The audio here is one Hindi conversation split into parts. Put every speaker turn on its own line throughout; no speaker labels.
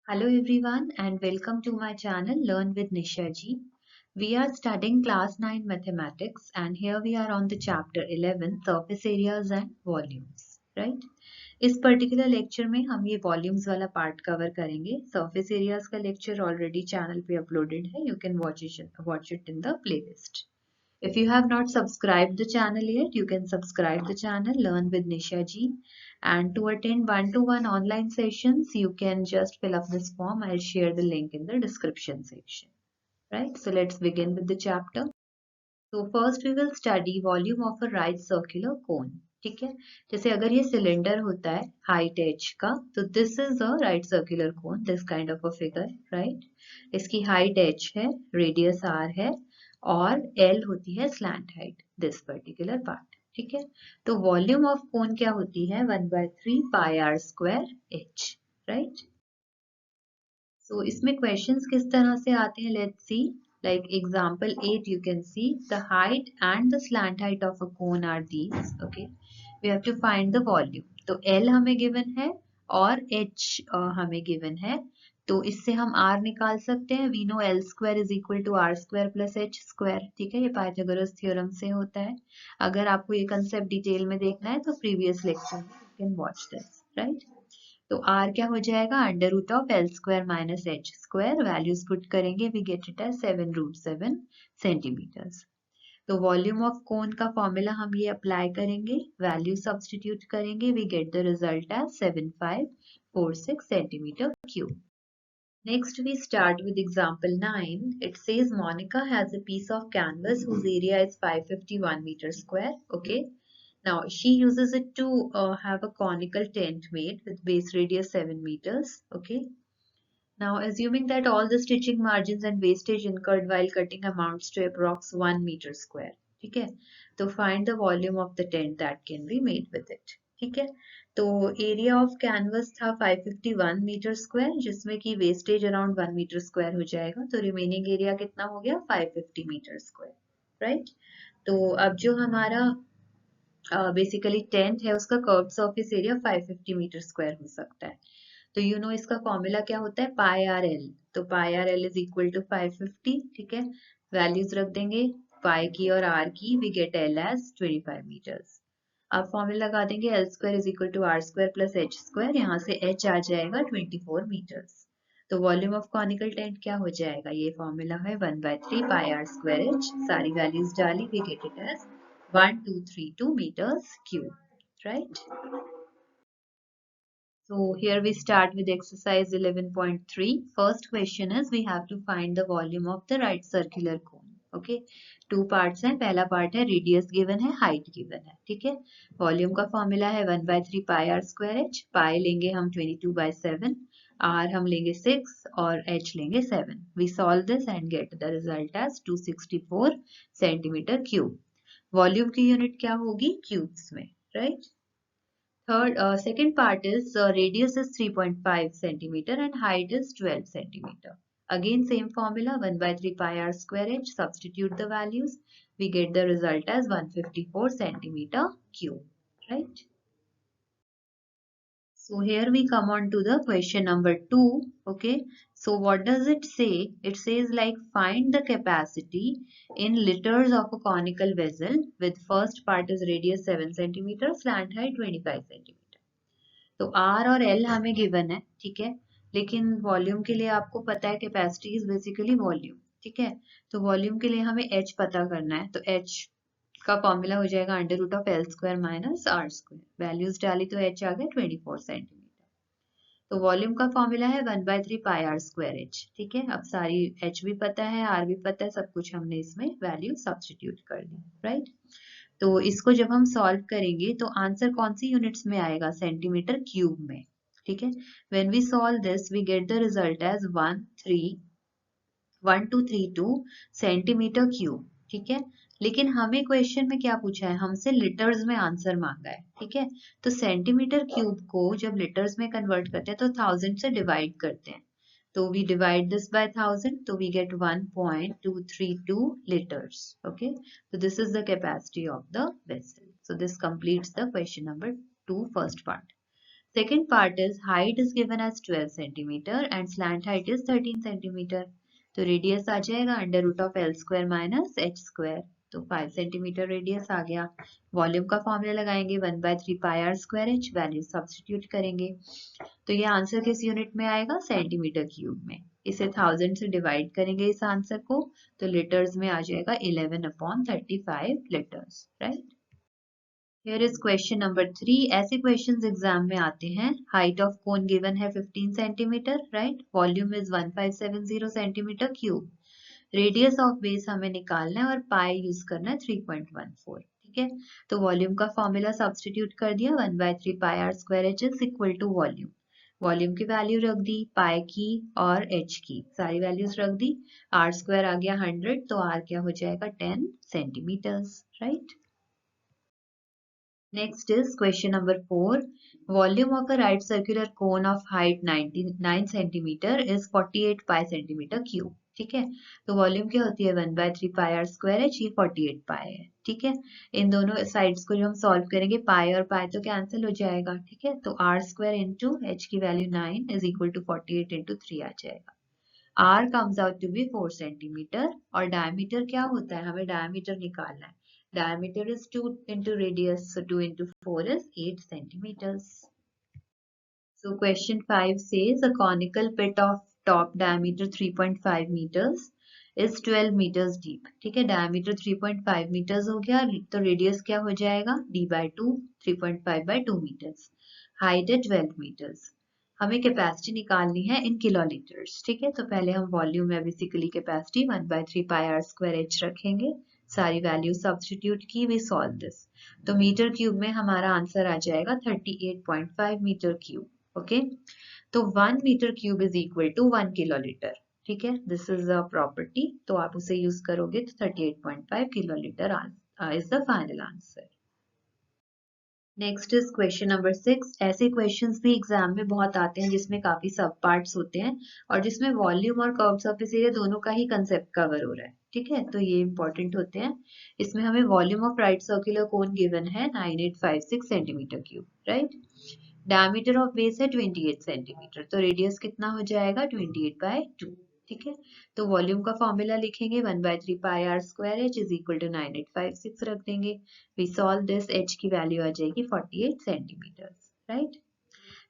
Hello everyone and welcome to my channel Learn with Nisha ji. We are studying class 9 mathematics and here we are on the chapter 11 surface areas and volumes, right? इस पर्टिकुलर लेक्चर में हम ये वॉल्यूम्स वाला पार्ट कवर करेंगे. सरफेस एरियाज का लेक्चर ऑलरेडी चैनल पे अपलोडेड है. You can watch it in the playlist. If you have not subscribed the channel yet, you can subscribe the channel Learn with Nisha ji. And to attend one-to-one online sessions, you can just fill up this form. I'll share the link in the description section. Right? So let's begin with the chapter. So first we will study volume of a right circular cone. ठीक है, जैसे अगर ये सिलेंडर होता है हाइट h का, तो this is a right circular cone, this kind of a figure, right. इसकी हाइट h है, रेडियस r है और l होती है slant height, this particular part. ठीक है, तो वॉल्यूम ऑफ कोन क्या होती है? 1/3 पाई r square h, right. So इसमें questions किस तरह से आते हैं? Let's see. Like example 8, you can see the height and the slant height of a cone are these. Okay, we have to find the volume. तो L हमें given है और H हमें given है. तो इससे हम R निकाल सकते हैं. We know L square is equal to R square plus H square. ठीक है, ये पाइथागोरस थ्योरम से होता है. अगर आपको ये कंसेप्ट डिटेल में देखना है तो प्रीवियस लेक्चर में you can watch this, right? तो r क्या हो जाएगा? Under root of L square minus H square. Values put करेंगे, we get it as 7√7 centimetres. तो वॉल्यूम ऑफ कोन का फॉर्मूला हम ये अप्लाई करेंगे, वैल्यू सब्स्टिट्यूट करेंगे, we get the result as 7546 centimetre cube. Next we start with example 9. It says Monica has a piece of canvas whose area is 551 meters square. Okay. Now she uses it to have a conical tent made with base radius 7 meters. Okay. Now assuming that all the stitching margins and wastage incurred while cutting amounts to approx 1 meter square. ठीक है, तो find the volume of the tent that can be made with it. ठीक है, तो एरिया ऑफ कैनवस था 551 मीटर स्क्वायर, जिसमें कि वेस्टेज अराउंड 1 मीटर स्क्वायर हो जाएगा. तो रिमेनिंग एरिया कितना हो गया? 550 मीटर स्क्वायर, राइट. तो अब जो हमारा बेसिकली टेंट है उसका curved surface area 550 metre square हो सकता है. तो यू नो इसका फॉर्मूला क्या होता है? Pi R L. तो pi R L is equal to 550. ठीक है, वैल्यूज रख देंगे पाई की और आर की, we get L as 25 metres. आप फॉर्मूला लगा देंगे L square is equal to R square plus H square. यहाँ से एच आ जाएगा 24 मीटर्स. तो वॉल्यूम ऑफ कॉनिकल टेंट क्या हो जाएगा? ये फॉर्मूला है 1/3 पाई आर स्क्वायर एच. सारी वैल्यूज डाली, we get it as 1232 meters cube, right? So here we start with exercise 11.3. First question is we have to find the volume of the right circular cone. Okay, two parts हैं. पहला part है radius given है, height given है. ठीक है, वॉल्यूम का फॉर्मूला है 1/3 पाई आर स्क्वायर एच. पाई लेंगे हम 22/7, r हम लेंगे 6 और h लेंगे 7. We solve this and get the result as 264 centimetre cube. Volume की यूनिट क्या होगी? क्यूब्स में, right. Second part is radius is 3.5 centimeter and height is 12 centimeter. Again same formula 1/3 pi r square h. Substitute the values. We get the result as 154 centimeter cube, right? So here we come on to the question number 2. Okay, so what does it say? It says like find the capacity in liters of a conical vessel with first part is radius 7 centimeter, slant height 25 centimeter. तो R और L हमें गिवन है, ठीक है, लेकिन वॉल्यूम के लिए आपको पता है कैपेसिटी इज बेसिकली वॉल्यूम. ठीक है, तो वॉल्यूम के लिए हमें H पता करना है. तो H का फॉर्मूला हो जाएगा under root of L square minus R square. Values डाली तो H आ गया 24 सेंटीमीटर. तो वॉल्यूम का फॉर्मूला है 1/3 पाई आर स्क्वायर एच. ठीक है, अब सारी H भी पता है, R भी पता है, सब कुछ हमने इसमें वैल्यू सब्स्टिट्यूट कर दी, राइट. तो इसको जब हम सॉल्व करेंगे तो आंसर कौन सी यूनिट्स में आएगा? सेंटीमीटर क्यूब में. ठीक है, when we solve this we get the result as 1232 centimetre cube. ठीक है, लेकिन हमें क्वेश्चन में क्या पूछा है? हमसे लीटर्स में आंसर मांगा है. ठीक है, तो सेंटीमीटर क्यूब को जब लीटर्स में कन्वर्ट करते हैं तो 1000 से डिवाइड करते हैं. तो we divide this by 1000, so we get 1.232 liters. Okay, so this is the capacity of the vessel. So this completes the question number 2 first part. Second part is height is given as 12 centimeter and slant height is 13 centimeter. तो रेडियस आ जाएगा under root of L square minus H square, तो 5 सेंटीमीटर रेडियस आ गया. वॉल्यूम का फॉर्मूला लगाएंगे 1/3 pi R square H, value substitute करेंगे. तो ये आंसर किस यूनिट में आएगा? सेंटीमीटर क्यूब में. इसे 1000 से डिवाइड करेंगे इस आंसर को, तो लीटर्स में आ जाएगा 11/35 litres. Right. Here is question number 3. ऐसे questions एग्जाम में आते हैं. हाइट ऑफ कोन गिवन है 15 centimetre, right. Volume is 1570 centimetre cube. Radius of base हमें निकालना है और पाई यूज करना है 3.14. ठीक है. तो वॉल्यूम का फॉर्मूला सब्स्टिट्यूट कर दिया 1/3 pi R square H is equal to volume. Volume की वैल्यू रख दी, पाई की और एच की सारी वैल्यूज रख दी. आर स्क्वायर आ गया 100, तो आर क्या हो जाएगा? 10 centimetres. Right. Next is question number 4. Volume of a right circular cone of height 99 centimeter is 48 pi centimeter cube. ठीक है. तो वॉल्यूम क्या होती है? 1/3 पाई आर स्क्वायर एच, ये 48 पाई है. ठीक है. इन दोनों साइड्स को जो हम सॉल्व करेंगे, पाई और पाई तो कैंसिल हो जाएगा. ठीक है. तो आर स्क्वायर इंटू एच की value 9 is equal to 48 into 3 आ जाएगा. R comes out to be 4 centimetre और डायमीटर क्या होता है? हमें डायमीटर निकालना है. Diameter is 2 into radius, so 2 into 4 is 8 centimeters. So question 5 says a conical pit of top diameter 3.5 meters is 12 meters deep. ठीक है. diameter 3.5 meters हो गया, तो radius क्या हो जाएगा? d by 2, 3.5 by 2 meters. Height है 12 meters. हमें कैपेसिटी निकालनी है इन किलोलीटर्स. ठीक है. तो पहले हम वॉल्यूम या basically capacity 1/3 pi R square H रखेंगे. सारी वैल्यू सब्स्टिट्यूट की, वी सॉल्व दिस. तो मीटर क्यूब में हमारा आंसर आ जाएगा 38.5 मीटर क्यूब. ओके. तो 1 metre cube is equal to 1 kilolitre. ठीक है. दिस इज अ प्रॉपर्टी, तो आप उसे यूज करोगे तो 38.5 kilolitre is the final answer. Next is question number 6. ऐसे क्वेश्चंस भी एग्जाम में बहुत आते हैं जिसमें काफी सब पार्ट्स होते हैं और जिसमें वॉल्यूम और कर्व सरफेस एरिया दोनों का ही कंसेप्ट कवर हो रहा है. ठीक है. तो ये इंपॉर्टेंट होते हैं. इसमें हमें volume of right circular cone given है 9856 centimetre cube. Right. Diameter of base है 28 सेंटीमीटर, तो रेडियस कितना हो जाएगा? 28/2. ठीक है. तो वॉल्यूम का फॉर्मूला लिखेंगे 1/3 pi R square H is equal to 9856 रख देंगे. We solve this. एच की वैल्यू आ जाएगी 48 सेंटीमीटर. राइट.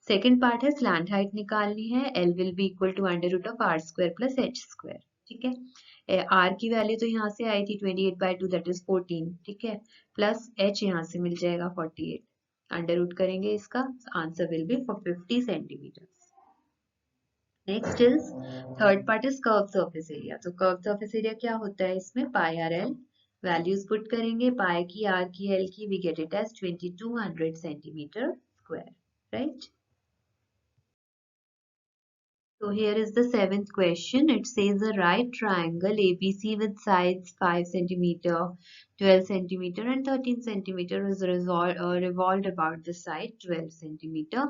सेकेंड पार्ट है स्लैंट हाइट निकालनी है. L will be equal to under root of R square plus H square. ठीक है. आर की वैल्यू तो यहाँ से आई थी 28/2, दैट इज 14. ठीक है. प्लस एच यहाँ से मिल जाएगा 48. अंडर रूट करेंगे इसका, answer will be 50 centimetre. Next is third part is curve surface area. तो कर्व सरफेस एरिया क्या होता है? इसमें pi R L values put करेंगे. पाई की, आर की, एल की, we get it as 2200 centimetre square. Right. So here is the 7th question. It says a right triangle ABC with sides 5 centimeter, 12 centimeter and 13 centimeter is revolved about the side 12 centimeter.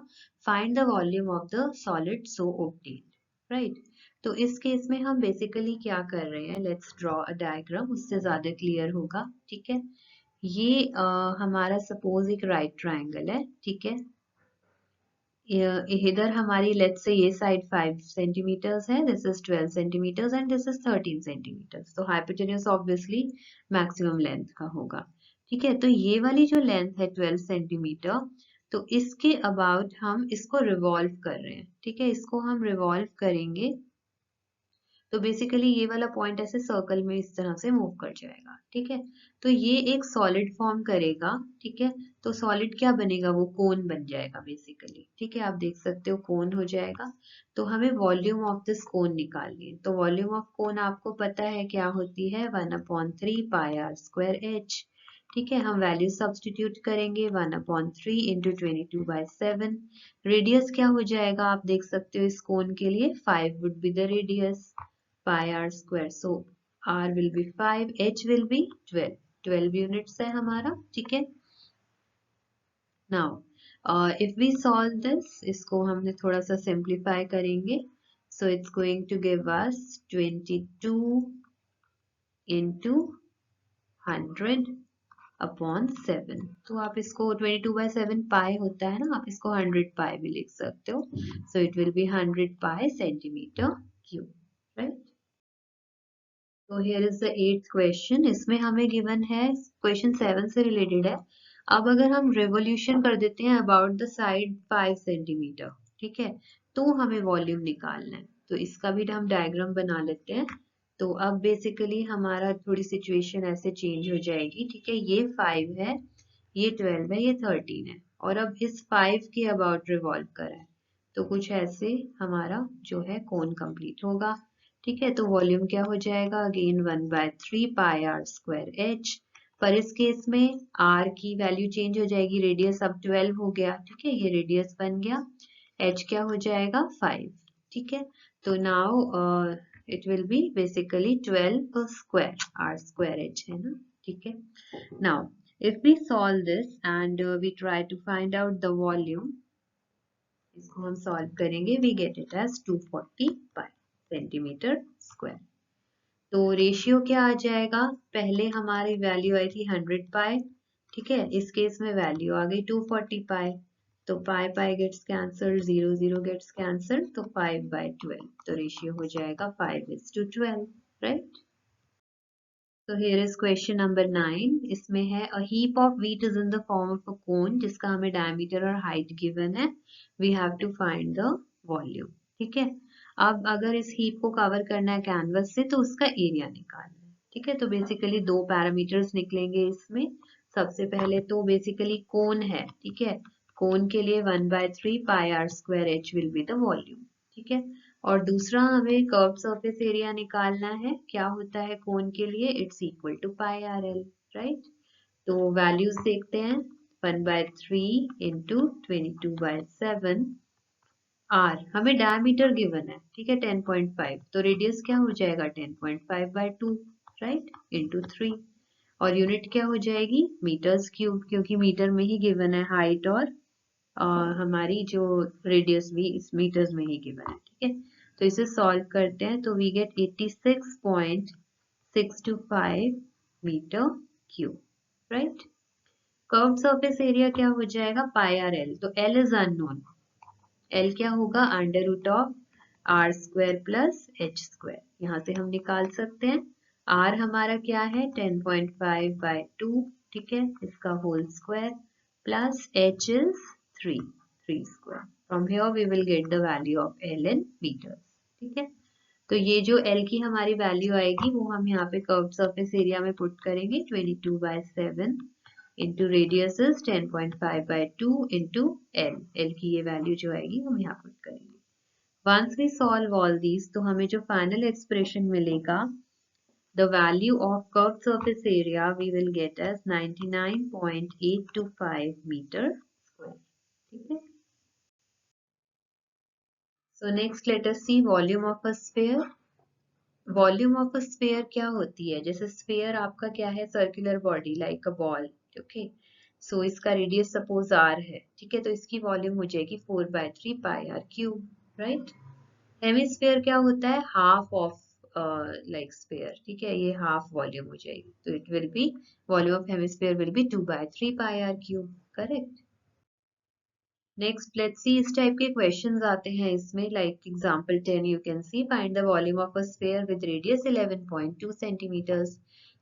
Find the volume of the solid so obtained. Right. तो इस केस में हम बेसिकली क्या कर रहे हैं? लेट्स ड्रॉ अ डायग्राम, उससे ज्यादा क्लियर होगा. ठीक है. ये हमारा सपोज एक राइट ट्राइंगल है. ठीक है. इधर हमारी लेट्स से ये साइड 5 सेंटीमीटर्स है, this is 12 centimetres and this is 13 centimetres. तो हाइपोटेन्यूज ऑब्वियसली मैक्सिमम लेंथ का होगा. ठीक है. तो ये वाली जो लेंथ है 12 सेंटीमीटर, तो इसके अबाउट हम इसको रिवॉल्व कर रहे हैं. ठीक है. इसको हम रिवॉल्व करेंगे तो बेसिकली ये वाला पॉइंट ऐसे सर्कल में इस तरह से मूव कर जाएगा. ठीक है. तो ये एक सॉलिड फॉर्म करेगा. ठीक है. तो सॉलिड क्या बनेगा? वो कोन बन जाएगा बेसिकली. ठीक है. आप देख सकते हो कोन हो जाएगा. तो हमें वॉल्यूम ऑफ दिस कोन निकालनी है. तो वॉल्यूम ऑफ कोन आपको पता है क्या होती है? 1/3 पाई आर स्क्वायर एच. ठीक है. हम वैल्यू सब्स्टिट्यूट करेंगे 1/3 इंटू 22/7. रेडियस क्या हो जाएगा? आप देख सकते हो इस कोन के लिए 5 would be the radius. Pi r square. So r will be 5, h will be 12. 12 units है हमारा. ठीक है. Now if we solve this, इसको हमने थोड़ा सा simplify करेंगे. So it's going to give us 22 into 100 upon 7। तो आप इसको 22/7 पाई होता है ना, आप इसको 100 पाई भी लिख सकते हो. So it will be 100 pi centimetre cube, right. तो here is the 8th question. इसमें हमें गिवन है, क्वेश्चन 7 से रिलेटेड है. अब अगर हम रेवोल्यूशन कर देते हैं अबाउट द साइड 5 सेंटीमीटर, ठीक है, तो हमें वॉल्यूम निकालना है. तो इसका भी हम डायग्राम बना लेते हैं. तो अब बेसिकली हमारा थोड़ी सिचुएशन ऐसे चेंज हो जाएगी, ठीक है. ये 5 है, ये 12 है, ये 13 है, और अब इस 5 के अबाउट रिवॉल्व करा है. तो कुछ ऐसे हमारा जो है कोन कंप्लीट होगा, ठीक है. तो वॉल्यूम क्या हो जाएगा, again 1/3 pi R square H. पर इस केस में आर की वैल्यू चेंज हो जाएगी, रेडियस अब 12 हो गया, ठीक है, ये रेडियस बन गया. एच क्या हो जाएगा 5, ठीक है. तो now it will be basically 12 square, R square H है ना, ठीक है. Now if we solve this and we try to find out the volume, इसको हम सॉल्व करेंगे, we get it as 240 pi centimetre square. तो रेशियो क्या आ जाएगा, पहले हमारी वैल्यू आई थी 100 पाई, ठीक है. इस केस में वैल्यू आ गई 240 पाई. तो पाई पाई गेट्स कैंसल, 0 0 गेट्स कैंसल, तो 5/12. तो रेशियो हो जाएगा 5:12, right. So here is question number 9. इसमें है a heap of wheat is in the form of a cone जिसका हमें diameter और height given है. We have to find the volume. ठीक है. अब अगर इस heap को cover करना है canvas से तो उसका area निकालना है. ठीक है. तो basically दो parameters निकलेंगे इसमें. सबसे पहले तो basically cone है. ठीक है. cone के लिए 1/3 pi r square h will be the volume. ठीक है. और दूसरा हमें कर्व सरफेस एरिया निकालना है. क्या होता है कोन के लिए, it's equal to pi R L, right. तो वैल्यूज देखते हैं. 1/3 इंटू 22/7 आर, हमें डायमीटर गिवन है, ठीक है, 10.5. तो रेडियस क्या हो जाएगा 10.5/2, राइट, इंटू 3. और यूनिट क्या हो जाएगी मीटर्स क्यूब, क्योंकि मीटर में ही गिवन है हाइट, और हमारी जो रेडियस भी इस मीटर्स में ही गिवन है, ठीक है. तो इसे सॉल्व करते हैं तो we get 86.625 metre cube, right. Curved surface area क्या हो जाएगा पाई आर एल. तो एल इज अननोन, एल क्या होगा under root of R square plus H square. यहाँ से हम निकाल सकते हैं. आर हमारा क्या है 10.5/2, ठीक है, इसका whole square, plus H is 3 square. From here we will get the value of L in metres, ठीक है. तो ये जो एल की हमारी वैल्यू आएगी वो हम यहाँ पे कर्व सरफेस एरिया में पुट करेंगे. 22/7 into radius is 10.5/2 into L. L की ये वैल्यू जो आएगी हम यहाँ पुट करेंगे. Once we solve all these तो हमें जो फाइनल एक्सप्रेशन मिलेगा, the value of curved surface area we will get as 99.825 meter square. ठीक है. So next let us see volume of a sphere. Volume of a sphere क्या होती है, जैसे sphere आपका क्या है circular body like a ball, okay. So इसका रेडियस सपोज r है, ठीक है. तो इसकी वॉल्यूम हो जाएगी 4/3 pi R cube, right. Hemisphere क्या होता है हाफ ऑफ लाइक स्फेयर, ठीक है, ये हाफ वॉल्यूम हो जाएगी. तो it will be volume of hemisphere will be 2/3 pi R cube, correct. Next let's see, इस टाइप के क्वेश्चंस आते हैं इसमें, like example 10 you can see find the volume of a sphere with radius 11.2 centimetres.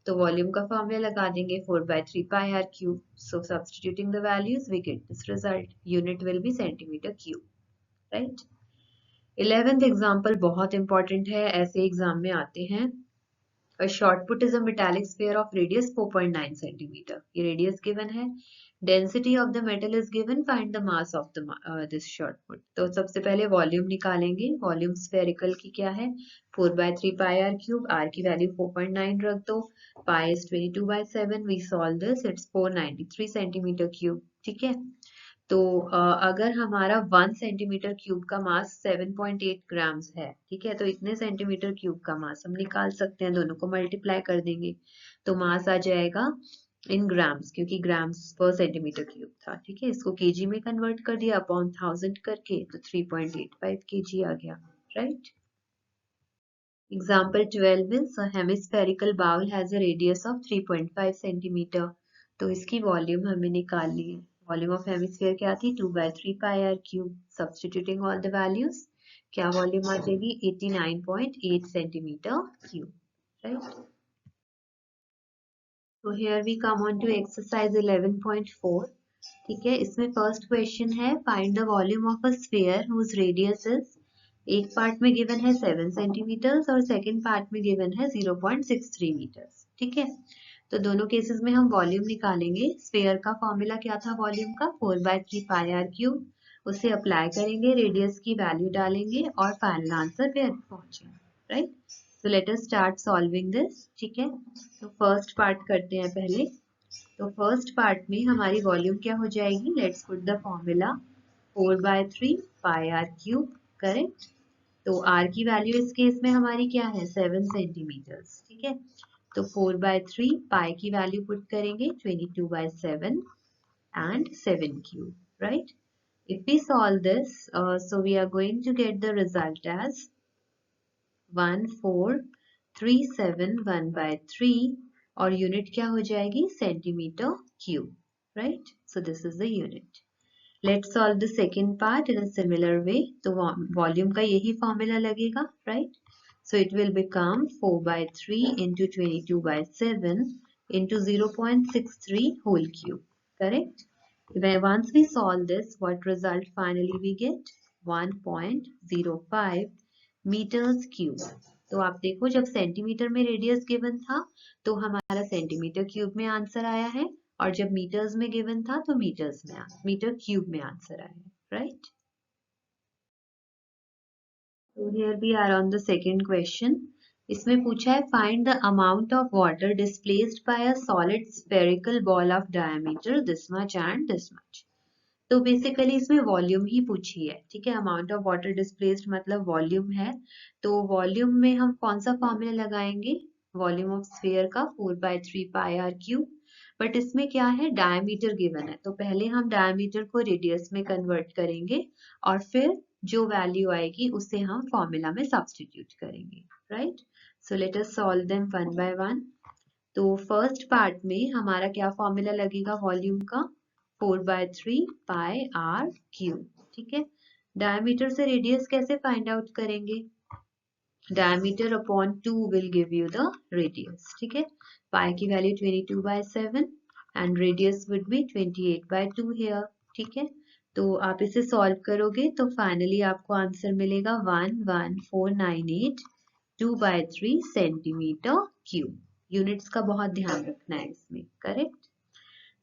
तो वॉल्यूम का फॉर्मूला लगा देंगे 4/3 pi R cube. So substituting the values we get this result. Unit will be centimetre cube, right. 11th example बहुत इंपॉर्टेंट है, ऐसे एग्जाम में आते हैं. A shot put is a metallic sphere of radius 4.9 centimeter. ये radius given है. Density of the metal is given. Find the mass of the this shot put. तो सबसे पहले वॉल्यूम निकालेंगे. वॉल्यूम स्फेरिकल की क्या है 4/3 pi r cube. r की वैल्यू 4.9 रख दो. pi is 22/7. We solve this. It's 493 centimeter cube. ठीक है. तो अगर हमारा 1 सेंटीमीटर क्यूब का मास 7.8 ग्राम्स है, ठीक है, तो इतने सेंटीमीटर क्यूब का मास हम निकाल सकते हैं, दोनों को मल्टीप्लाई कर देंगे तो मास आ जाएगा इन ग्राम्स, क्योंकि ग्राम्स पर सेंटीमीटर क्यूब था, ठीक है. इसको केजी में कन्वर्ट कर दिया अपॉन 1000 करके, तो 3.85 केजी आ गया, right. Example 12 is a hemispherical bowl has a radius of 3.5 centimeter. तो इसकी वॉल्यूम हमें निकालनी है। वॉल्यूम ऑफ हेमिस्फीयर क्या थी? 2/3 pi R cube. Substituting all the values, क्या वॉल्यूम आ जाएगी? 89.8 सेंटीमीटर क्यूब, राइट। तो here we come on to exercise 11.4। ठीक है, इसमें फर्स्ट क्वेश्चन है find the volume of a sphere whose radius is, एक पार्ट में गिवन है 7 सेंटीमीटर्स और सेकंड पार्ट में गिवन है 0.63 मीटर्स। ठीक है, तो दोनों केसेस में हम वॉल्यूम निकालेंगे। स्फीयर का फॉर्मूला क्या था वॉल्यूम का? 4/3 पाई आर क्यूब। उसे अप्लाई करेंगे, रेडियस की वैल्यू डालेंगे और फाइनल आंसर पे पहुंचेंगे, right. So let us start solving this. ठीक है, तो फर्स्ट पार्ट करते हैं पहले। तो फर्स्ट पार्ट में हमारी वॉल्यूम क्या हो जाएगी? Let's put the formula 4/3 pi R cube, correct. तो आर की वैल्यू इस केस में हमारी क्या है? 7 सेंटीमीटर्स। ठीक है, तो 4/3 पाई की वैल्यू पुट करेंगे 22/7 and 7 cube, right? If we solve this, so we are going to get the result as 1437 और यूनिट क्या हो जाएगी? Centimetre cube, right? So this is the unit. Let's solve the second part in a similar way. तो वॉल्यूम का यही फॉर्मूला लगेगा, right? So it will become 4/3 into 22/7 into 0.63 whole cube, correct? Once we solve this, what result finally we get? 1.05 meters cube. तो आप देखो, जब सेंटीमीटर में रेडियस गिवन था तो हमारा सेंटीमीटर क्यूब में आंसर आया है, और जब मीटर्स में गिवन था तो मीटर क्यूब में आंसर आया है, right. So here we are on the second question. इसमें पूछा है find the amount of water displaced by a solid spherical ball of diameter this much and this much. तो बेसिकली इसमें वॉल्यूम ही पूछी है। ठीक है, अमाउंट ऑफ वाटर डिस्प्लेस्ड मतलब वॉल्यूम है। तो वॉल्यूम में हम कौन सा फॉर्मूला लगाएंगे? वॉल्यूम ऑफ स्फीयर का 4/3 पाई आर क्यूब। बट इसमें क्या है? डायमीटर गिवन है, तो पहले हम डायमीटर को रेडियस में कन्वर्ट करेंगे और फिर जो वैल्यू आएगी उसे हम फॉर्मूला में सब्स्टिट्यूट करेंगे, right. So let us solve them one by one. तो फर्स्ट पार्ट में हमारा क्या फॉर्मूला लगेगा वॉल्यूम का? 4/3 पाई आर क्यूब। ठीक है, डायमीटर से रेडियस कैसे फाइंड आउट करेंगे? Diameter upon 2 will give you the radius. ठीक है, पाई की value 22/7 and radius would be 28/2 here. ठीक है, तो आप इसे सॉल्व करोगे तो फाइनली आपको आंसर मिलेगा 11498 2/3 सेंटीमीटर क्यूब। यूनिट्स का बहुत ध्यान रखना है इसमें, correct.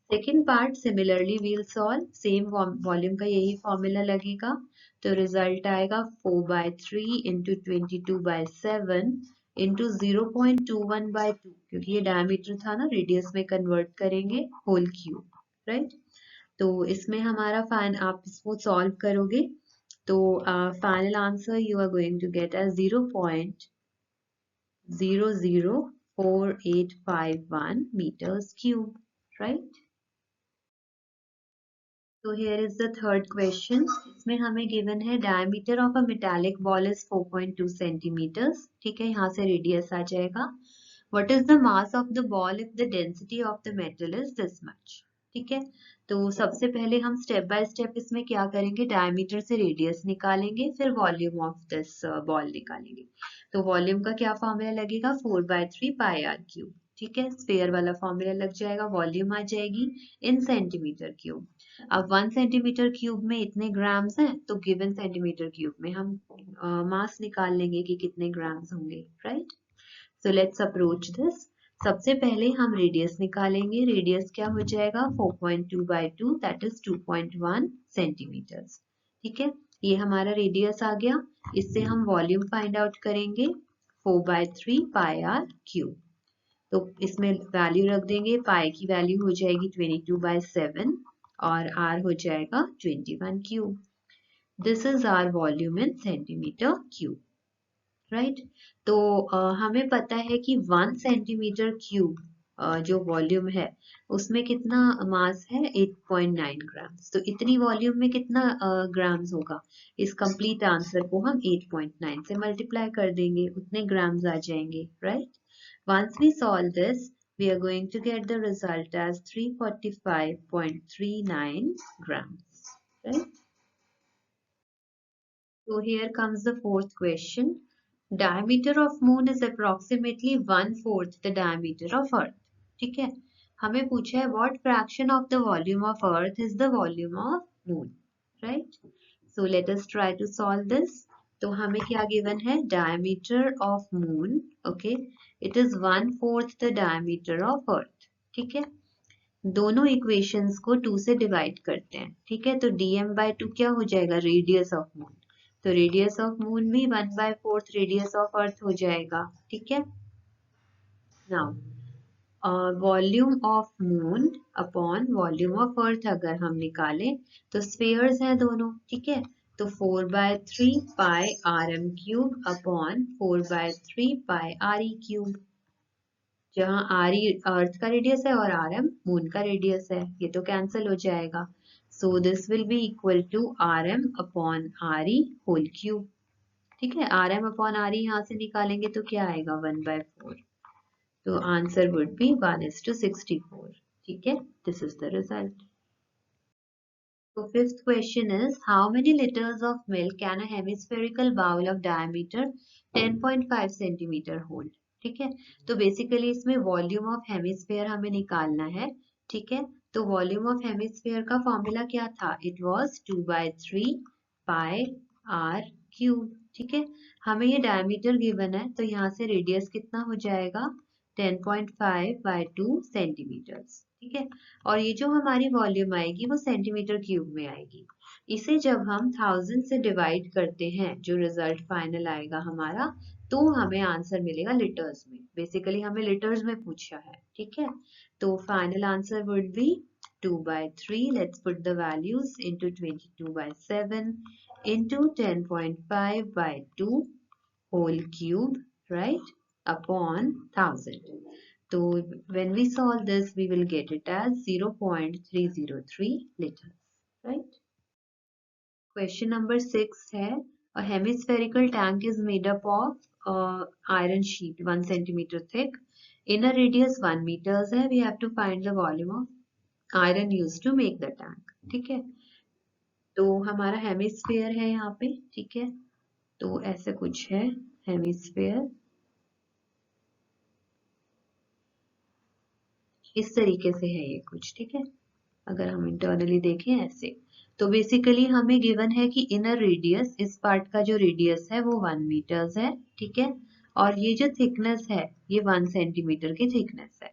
Second part similarly we'll solve, same volume का यही फॉर्मूला लगेगा। तो रिजल्ट आएगा 4/3 इंटू 22/7 इंटू 0.21/2, क्योंकि ये डायमीटर था ना, रेडियस में कन्वर्ट करेंगे होल क्यूब, राइट। तो इसमें हमारा आप इसको सॉल्व करोगे तो final answer you are going to get as 0.004851 meters cube, right? So here is the third question. इसमें हमें given है diameter of a metallic ball is 4.2 centimeters. ठीक है, यहाँ से रेडियस आ जाएगा. What is the mass of the ball if the density of the metal is this much? ठीक है, तो सबसे पहले हम स्टेप बाय स्टेप इसमें क्या करेंगे? डायमीटर से रेडियस निकालेंगे, फिर वॉल्यूम ऑफ दिस बॉल निकालेंगे। तो वॉल्यूम का क्या फॉर्मूला लगेगा? 4/3 पाई आर क्यूब। ठीक है, स्फीयर वाला फॉर्मूला लग जाएगा, वॉल्यूम आ जाएगी इन सेंटीमीटर क्यूब। अब 1 सेंटीमीटर क्यूब में इतने ग्राम्स हैं, तो गिवन सेंटीमीटर क्यूब में हम मास निकाल लेंगे कि कितने ग्राम्स होंगे, right. So let's approach this. सबसे पहले हम रेडियस निकालेंगे। रेडियस क्या हो जाएगा? 4.2/2 दैट इज 2.1 सेंटीमीटर्स। ठीक है, ये हमारा रेडियस आ गया। इससे हम वॉल्यूम फाइंड आउट करेंगे 4/3 पाई आर क्यूब। तो इसमें वैल्यू रख देंगे, पाई की वैल्यू हो जाएगी 22/7 और आर हो जाएगा 21 cube. This is our volume in centimetre cube, right. तो हमें पता है कि 1 सेंटीमीटर क्यूब जो वॉल्यूम है उसमें कितना मास है? 8.9 ग्राम्स। तो इतनी वॉल्यूम में कितना ग्राम्स होगा? इस कंप्लीट आंसर को हम 8.9 से मल्टीप्लाई कर देंगे, उतने ग्राम्स आ जाएंगे, right. Once we solve this, we are going to get the result as 345.39 grams, right? So here comes the fourth question. Diameter of moon is approximately 1/4 the diameter of earth. ठीक है, हमें पूछा है what fraction of the volume of earth is the volume of moon, right? So let us try to solve this. तो हमें क्या given है? Diameter of moon, okay, it is 1/4 the diameter of earth. ठीक है, दोनों इक्वेशंस को 2 से डिवाइड करते हैं. ठीक है, तो dm/2 क्या हो जाएगा? Radius of moon. तो रेडियस ऑफ मून भी 1/4 रेडियस ऑफ अर्थ हो जाएगा. ठीक है, now volume of moon upon volume of earth अगर हम निकालें तो स्फीयर्स हैं दोनों. ठीक है, तो 4/3 पाई rm क्यूब अपॉन 4/3 पाई re क्यूब, जहाँ re अर्थ का रेडियस है और rm मून का रेडियस है. ये तो कैंसिल हो जाएगा. So this will be equal to rm upon re whole cube. ठीक है, rm अपॉन re यहाँ से निकालेंगे तो क्या आएगा? 1/4. तो आंसर वुड बी 1:64. ठीक है, this is the result. So fifth question is, how many liters of milk can a hemispherical bowl of diameter 10.5 centimeter hold? ठीक है, तो बेसिकली इसमें वॉल्यूम ऑफ हेमिस्फेयर हमें निकालना है. ठीक है, तो वॉल्यूम ऑफ हेमिस्फेयर का फॉर्मूला क्या था? It was 2/3 pi r cube. ठीक है, हमें ये डायमीटर गिवन है तो यहाँ से रेडियस कितना हो जाएगा? 10.5/2 सेंटीमीटर्स. ठीक है, और ये जो हमारी वॉल्यूम आएगी वो सेंटीमीटर क्यूब में आएगी. इसे जब हम 1000 से डिवाइड करते हैं, जो रिजल्ट फाइनल आएगा हमारा, तो हमें आंसर मिलेगा लीटर्स में. बेसिकली हमें लीटर्स में पूछा है. ठीक है, तो final answer would be 2/3. Let's put the values into 22/7 into 10.5/2 whole cube, right, upon 1000. So when we solve this, we will get it as 0.303 liters, right? Question number 6 है, a hemispherical tank is made up of iron sheet 1 centimeter thick. Inner radius 1 meters है. We have to find the volume of iron used to make the tank. ठीक है, तो हमारा हेमिस्फेयर है यहाँ पे. ठीक है, तो ऐसे कुछ है हेमिस्फेयर. इस तरीके से है ये कुछ. ठीक है, अगर हम इंटरनली देखें ऐसे, तो बेसिकली हमें गिवन है कि इनर रेडियस, इस पार्ट का जो रेडियस है वो 1 मीटर्स है. ठीक है, और ये जो थिकनेस है ये 1 सेंटीमीटर की थिकनेस है.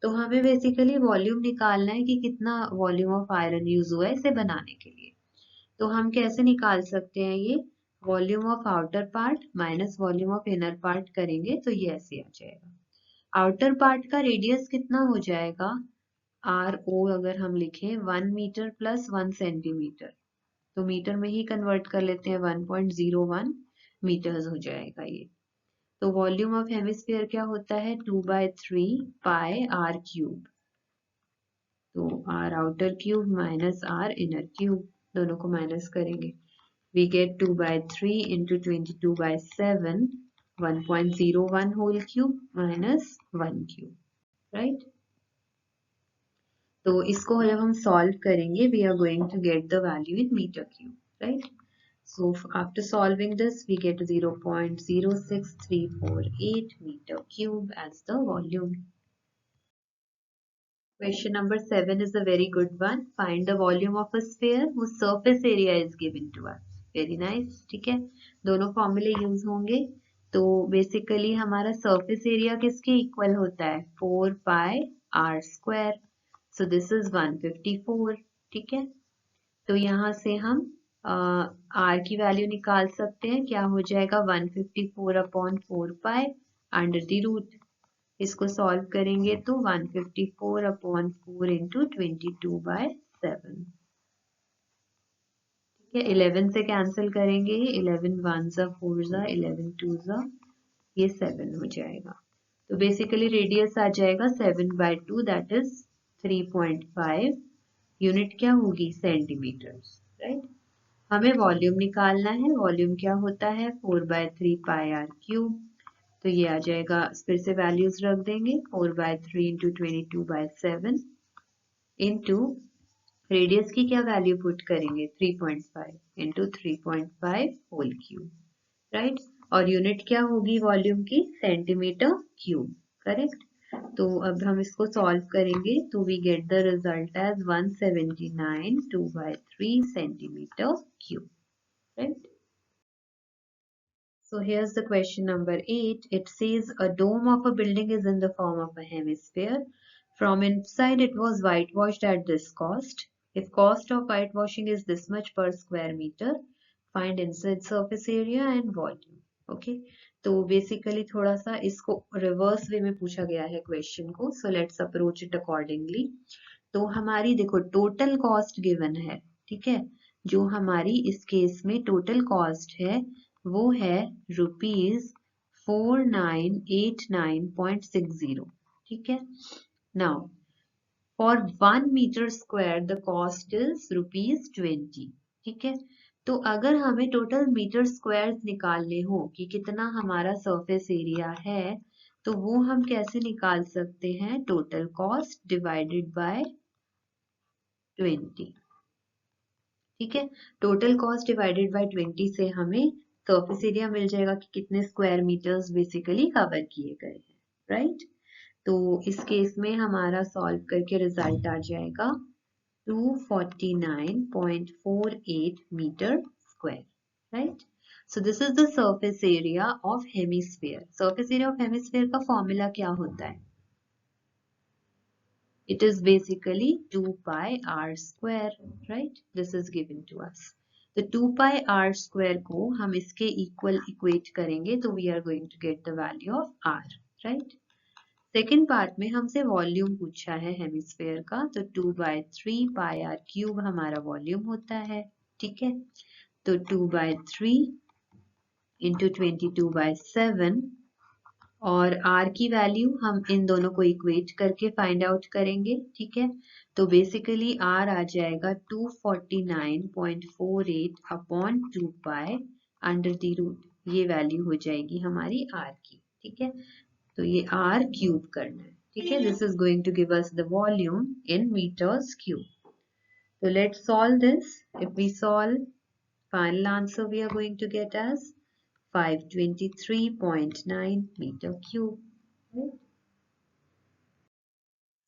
तो हमें बेसिकली वॉल्यूम निकालना है कि कितना वॉल्यूम ऑफ आयरन यूज हुआ है इसे बनाने के लिए. तो हम कैसे निकाल सकते हैं? ये volume of outer part minus volume of inner part करेंगे तो ये ऐसे आ जाएगा. आउटर पार्ट का रेडियस कितना हो जाएगा? RO अगर हम लिखें 1 मीटर प्लस 1 सेंटीमीटर, तो मीटर में ही कन्वर्ट कर लेते हैं, 1.01 मीटर्स हो जाएगा ये. तो वॉल्यूम ऑफ हेमिस्फीयर क्या होता है? 2/3 पाई r क्यूब. तो r outer cube minus r inner cube, दोनों को माइनस करेंगे. We get 2/3 into 22/7, 1.01 whole cube minus 1 cube, right? तो इसको जब हम सॉल्व करेंगे, we are going to get the value in meter cube, right? So after solving this, we get 0.06348 meter cube as the volume. Question number 7 is a very good one. Find the volume of a sphere whose surface area is given to us. Very nice. ठीक है, दोनों फॉर्मूले यूज होंगे. तो बेसिकली हमारा सरफेस एरिया किसके इक्वल होता है? 4 पाई r square. So this is 154. ठीक है, तो यहाँ से हम r की वैल्यू निकाल सकते हैं. क्या हो जाएगा? 154/4 पाई अंडर द रूट. इसको सॉल्व करेंगे तो 154/4 इंटू 22/7. ठीक है, 11 से कैंसिल करेंगे. 11 1 ज़ा 4 ज़ा 11 2 ज़ा, ये 7 हो जाएगा. तो बेसिकली रेडियस आ जाएगा 7/2, दैट इज 3.5. यूनिट क्या होगी? Centimetres, right? हमें वॉल्यूम निकालना है. वॉल्यूम क्या होता है? 4/3 पाई r क्यूब. तो तो ये आ जाएगा, फिर से वैल्यूज रख देंगे 4/3 इंटू 22/7 इंटू रेडियस की क्या वैल्यू पुट करेंगे 3.5 इंटू 3.5 होल क्यूब, राइट। और यूनिट क्या होगी वॉल्यूम की, सेंटीमीटर क्यूब, करेक्ट। तो अब हम इसको सॉल्व करेंगे तो we get the result as 179 2/3 centimetre cube, right? So here's the question number 8. It says a dome of a building is in the form of a hemisphere. From inside it was whitewashed at this cost. If cost of whitewashing is this much per square meter, find inside surface area and volume. Okay. तो बेसिकली थोड़ा सा इसको रिवर्स वे में पूछा गया है क्वेश्चन को, so let's approach it accordingly. तो हमारी देखो टोटल कॉस्ट गिवन है, ठीक है। जो हमारी इस केस में टोटल कॉस्ट है वो है ₹4989.60, ठीक है। Now for 1 metre square the cost is ₹20, ठीक है। तो अगर हमें टोटल मीटर स्क्वायर निकालने हो कि कितना हमारा सरफेस एरिया है, तो वो हम कैसे निकाल सकते हैं, टोटल कॉस्ट डिवाइडेड बाय 20, ठीक है। टोटल कॉस्ट डिवाइडेड बाय 20 से हमें सरफेस एरिया मिल जाएगा कि कितने स्क्वायर मीटर्स बेसिकली कवर किए गए हैं, राइट। तो इस केस में हमारा सॉल्व करके रिजल्ट आ जाएगा 249.48 metre square, right. So this is the surface area of hemisphere. Surface area of hemisphere का फॉर्मूला क्या होता है, it is basically 2 pi r square, right? This is given to us. The 2 pi r square को हम इसके equal equate करेंगे तो we are going to get the value of r, right? Second part में हमसे वॉल्यूम पूछा है हेमिस्फेयर का, तो 2/3 pi r क्यूब हमारा वॉल्यूम होता है, ठीक है। तो 2/3 इंटू 22/7 और r की वैल्यू हम इन दोनों को इक्वेट करके फाइंड आउट करेंगे, ठीक है। तो बेसिकली r आ जाएगा 249.48 upon 2 pi under the root, ये वैल्यू हो जाएगी हमारी r की, ठीक है। तो ये r क्यूब करना है, ठीक है। This is going to give us the volume in metres cube. तो let's solve this. If we solve, final answer we are going to get as 523.9 meter cube. Right?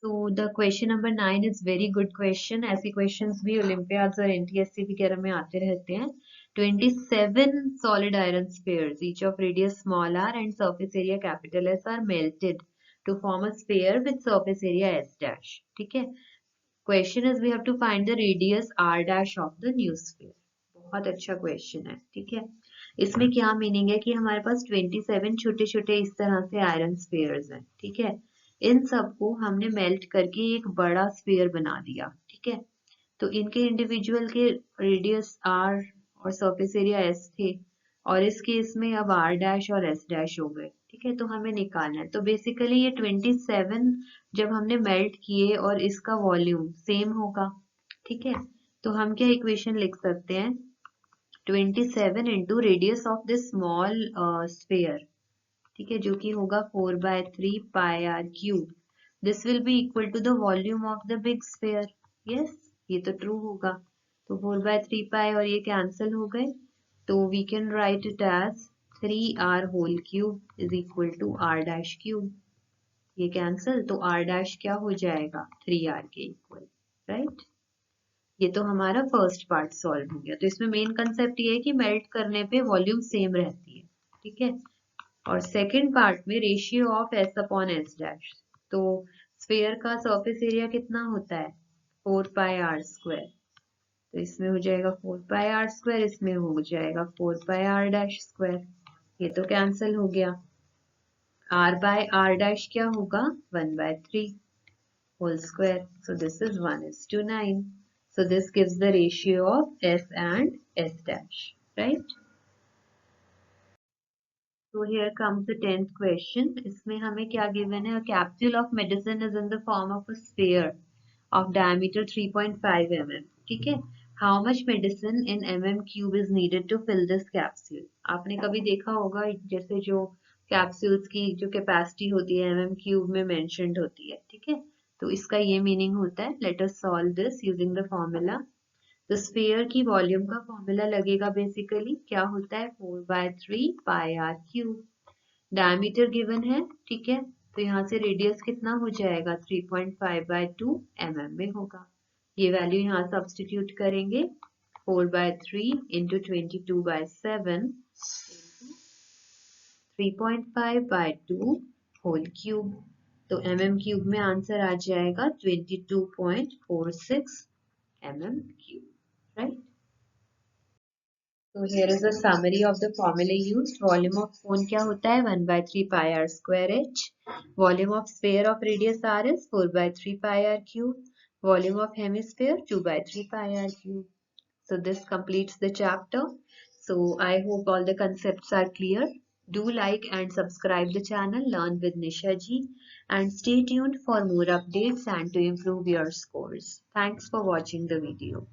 So the question number 9 is very good question. ऐसे questions भी Olympiads और NTSC वगैरह में आते रहते हैं। 27 solid iron spheres, each of radius small r and surface area capital S, are melted to form a sphere with surface area S dash. ठीक है। Question is we have to find the radius r dash of the new sphere. बहुत अच्छा क्वेश्चन है, ठीक है। इसमें क्या मीनिंग है कि हमारे पास 27 छोटे छोटे इस तरह से आयरन स्फीयर्स हैं, ठीक है। इन सबको हमने मेल्ट करके एक बड़ा स्फीयर बना दिया, ठीक है। तो इनके इंडिविजुअल के रेडियस r और सरफेस एरिया s थे, और इस केस में अब r डैश और s डैश हो गए, ठीक है। तो हमें निकालना है, तो बेसिकली ये 27 जब हमने मेल्ट किए और इसका वॉल्यूम सेम होगा, ठीक है। तो हम क्या इक्वेशन लिख सकते हैं, 27 into radius of this small sphere, ठीक है, जो कि होगा 4/3 pi r cube. This will be equal to the volume of the big sphere. Yes, ये तो ट्रू होगा। तो 4/3 पाई और ये कैंसिल हो गए, तो we can write it as 3r whole cube is equal to r dash cube. ये कैंसिल, तो r डैश क्या हो जाएगा, 3r के इक्वल, राइट। ये तो हमारा फर्स्ट पार्ट सॉल्व हो गया। तो इसमें मेन कंसेप्ट ये है कि मेल्ट करने पे वॉल्यूम सेम रहती है, ठीक है। और सेकंड पार्ट में ratio of s upon s dash, तो स्फीयर का सरफेस एरिया कितना होता है 4 पाई r स्क्वायर, तो इसमें हो जाएगा 4 पाई r स्क्वायर, इसमें हो जाएगा 4 पाई r डैश स्क्वायर, ये तो कैंसिल हो गया। r बाय r डैश क्या होगा 1/3 whole square, so this is 1:9. So this gives the ratio of S and S dash, right? So here comes the 10th question. इसमें हमें क्या given है, a capsule of medicine is in the form of a sphere of diameter 3.5 mm, ठीक है। How much medicine in mm cube is needed to fill this capsule? आपने कभी देखा होगा जैसे जो कैप्सूल्स की जो कैपेसिटी होती है mm³ में मेंशन्ड होती है, ठीक है। तो इसका ये मीनिंग होता है। Let us solve this using the formula. तो स्फीयर की वॉल्यूम का फॉर्मूला लगेगा बेसिकली, क्या होता है 4/3 pi R cube. Diameter given है, ठीक है, तो यहाँ से रेडियस कितना हो जाएगा 3.5/2 mm में होगा। ये वैल्यू यहाँ सब्सटीट्यूट करेंगे, 4/3 इंटू 22/7 3.5/2 होल क्यूब। तो mm³ में आंसर आ जाएगा 22.46 mm³, right? So here is a summary of the formula used. Volume of cone क्या होता है 1/3 pi r square h. Volume of sphere of radius r is 4/3 pi r cube. Volume of hemisphere 2/3 pi r cube. So this completes the chapter. So I hope all the concepts are clear. Do like and subscribe the channel Learn with Nisha ji, and stay tuned for more updates and to improve your scores. Thanks for watching the video.